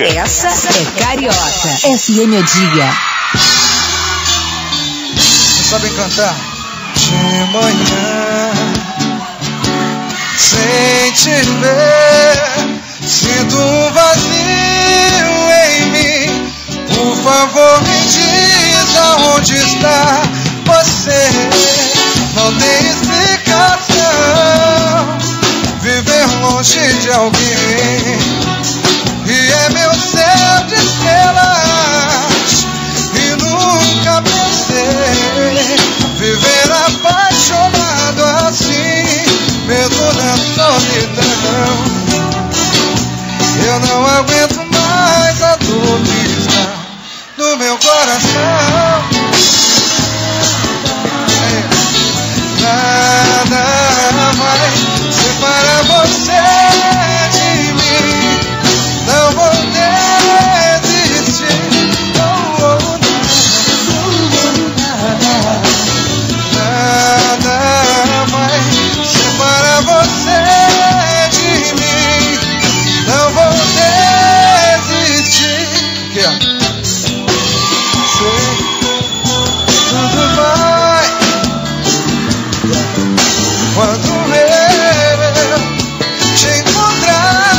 carioca. Essa é carioca. FM o dia. Vocês sabem cantar? De manhã, sem te ver, sinto um vazio em mim. Por favor, me diz aonde está você. Não tem explicação viver longe de alguém. E é meu céu de estrelas, e nunca pensei viver apaixonado assim, mesmo na solidão. Eu não aguento mais a dor que está no meu coração. Nada vai separar você de mim. Não vou desistir. Nada vai separar você de mim. Não vou desistir. Sei, tudo vai quando eu te encontrar.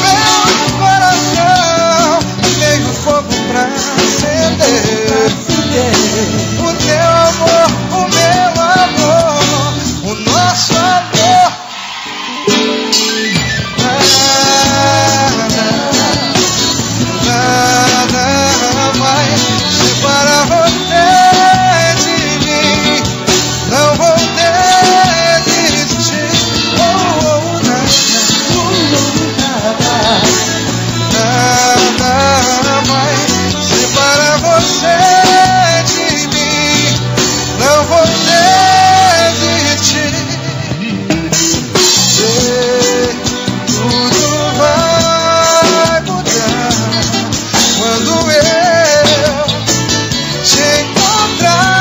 Meu coração tem um fogo pra acender. O teu amor, o meu amor, o nosso amor. Nada vai separar você de mim. Não vou desistir. Nada vai separar você de mim. Não vou desistir. Tudo vai mudar quando eu te encontrar.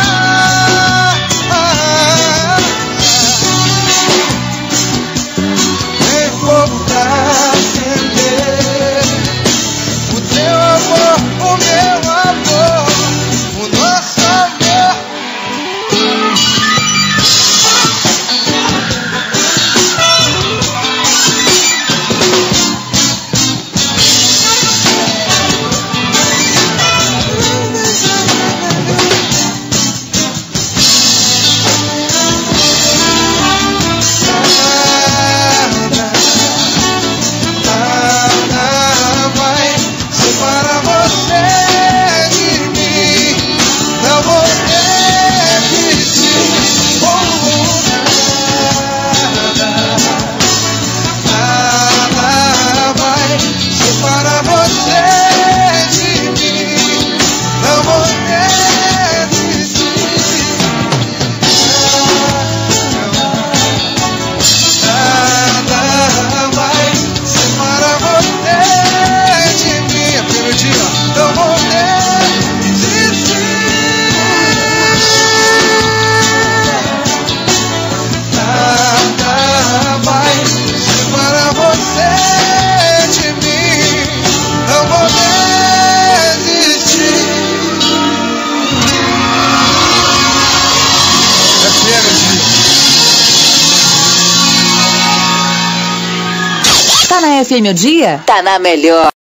Tem fogo pra acender. O teu amor, o meu amor, o nosso amor. Nada vai separar você de mim. Não vou desistir. Nada vai separar você de mim. Não vou desistir. Nada vai separar você de mim. A melodia, não vou desistir. Nada vai separar você de mim. Não vou desistir. Tá na FM o dia? Tá na melhor.